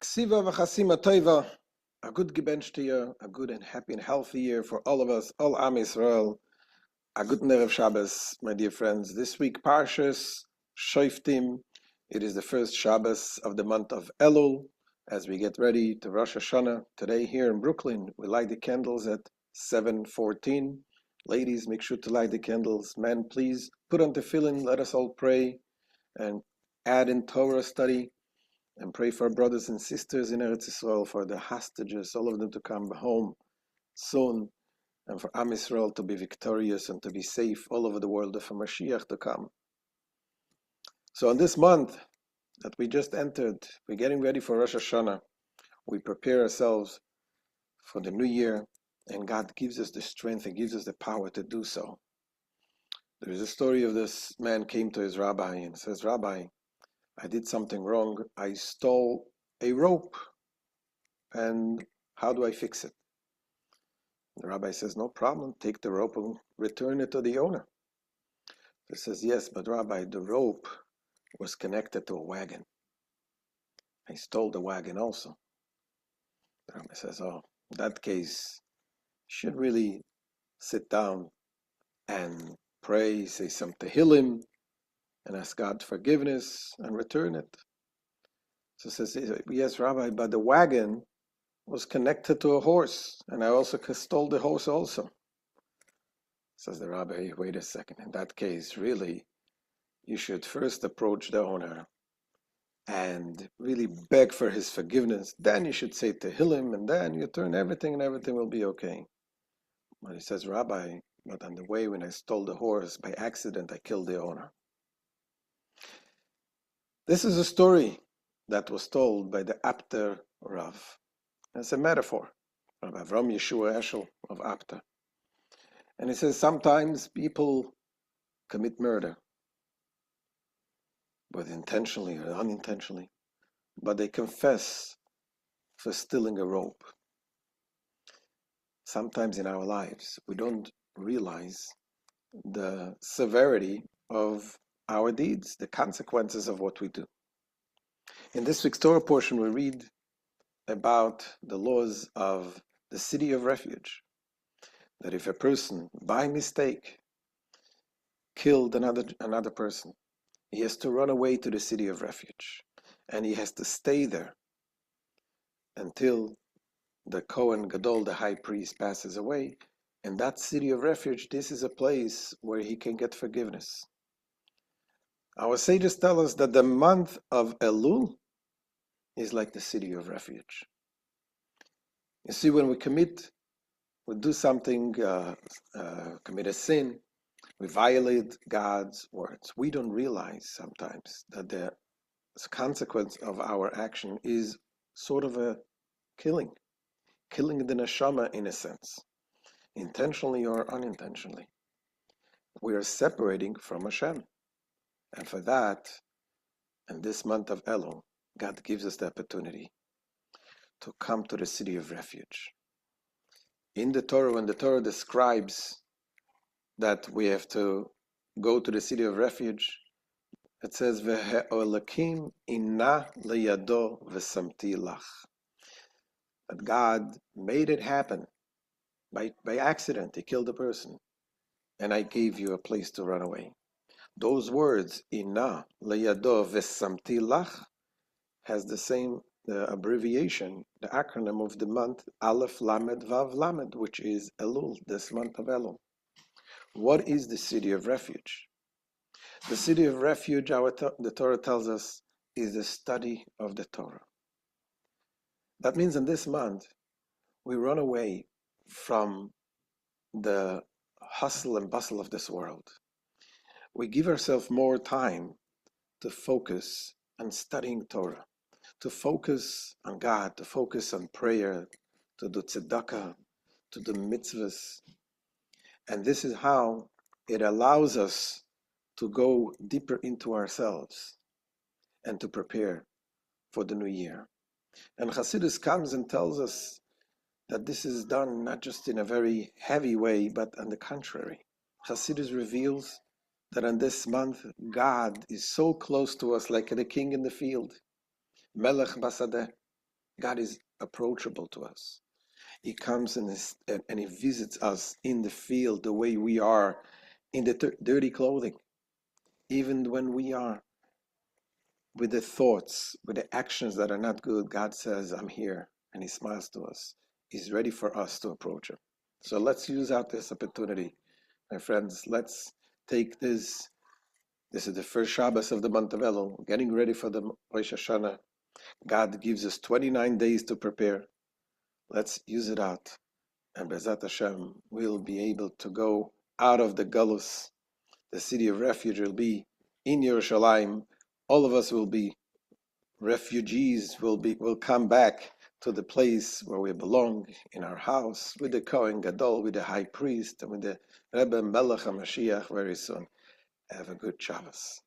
Ksiva v'chasima toiva, a good gebenchte year, a good and happy and healthy year for all of us, all Am Yisrael. A good Erev Shabbos, my dear friends. This week, Parshas Shoftim. It is the first Shabbos of the month of Elul, as we get ready to Rosh Hashanah. Today, here in Brooklyn, we light the candles at 7:14. Ladies, make sure to light the candles. Men, please put on tefillin. Let us all pray and add in Torah study. And pray for our brothers and sisters in Eretz Yisrael, for the hostages, all of them to come home soon, and for Am Yisrael to be victorious and to be safe all over the world, and for Mashiach to come. So in this month that we just entered, we're getting ready for Rosh Hashanah. We prepare ourselves for the new year, and God gives us the strength and gives us the power to do so. There is a story of this man came to his rabbi and says, "Rabbi, I did something wrong. I stole a rope, and how do I fix it?" The rabbi says, "No problem. Take the rope and return it to the owner." He says, "Yes, but Rabbi, the rope was connected to a wagon. I stole the wagon also." The rabbi says, "Oh, in that case, you should really sit down and pray, say some Tehillim, and ask God forgiveness and return it." So he says, "Yes, Rabbi, but the wagon was connected to a horse, and I also stole the horse also." Says the rabbi, "Wait a second. In that case, really, you should first approach the owner and really beg for his forgiveness. Then you should say Tehillim, and then you turn everything, and everything will be okay." But he says, "Rabbi, but on the way when I stole the horse, by accident, I killed the owner." This is a story that was told by the Apter Rav. It's a metaphor, Rabbi Avram Yeshua Eshel of Apter. And he says sometimes people commit murder, whether intentionally or unintentionally, but they confess for stealing a rope. Sometimes in our lives, we don't realize the severity of our deeds, the consequences of what we do. In this week's Torah portion, we read about the laws of the city of refuge, that if a person, by mistake, killed another person, he has to run away to the city of refuge, and he has to stay there until the Kohen Gadol, the high priest, passes away. And that city of refuge, this is a place where he can get forgiveness. Our sages tell us that the month of Elul is like the city of refuge. You see, when we do something, commit a sin, we violate God's words. We don't realize sometimes that the consequence of our action is sort of a killing the neshama in a sense, intentionally or unintentionally. We are separating from Hashem. And for that, in this month of Elul, God gives us the opportunity to come to the city of refuge. In the Torah, when the Torah describes that we have to go to the city of refuge, it says, "Ve'elokim inna leyado v'samti lach." That God made it happen by accident. He killed a person, and I gave you a place to run away. Those words, inna leyado v'samti lach, has the same abbreviation, the acronym of the month, Aleph Lamed Vav Lamed, which is Elul, this month of Elul. What is the city of refuge? The city of refuge, the Torah tells us, is the study of the Torah. That means in this month, we run away from the hustle and bustle of this world. We give ourselves more time to focus on studying Torah, to focus on God, to focus on prayer, to do tzedakah, to do mitzvahs. And this is how it allows us to go deeper into ourselves and to prepare for the new year. And Chassidus comes and tells us that this is done not just in a very heavy way, but on the contrary. Chassidus reveals that in this month, God is so close to us like the king in the field, Melech Basadeh. God is approachable to us. He comes and he visits us in the field the way we are, in the dirty clothing. Even when we are with the thoughts, with the actions that are not good, God says, I'm here. And he smiles to us. He's ready for us to approach him. So let's use out this opportunity, my friends. Let's take this. This is the first Shabbos of the month of Elul, getting ready for the Rosh Hashanah. God gives us 29 days to prepare. Let's use it out. And B'ezrat Hashem, we'll be able to go out of the Galus. The city of refuge will be in Yerushalayim. All of us will be refugees, will come back to the place where we belong, in our house, with the Kohen Gadol, with the high priest, and with the Rebbe Melech HaMashiach very soon. Have a good Shabbos.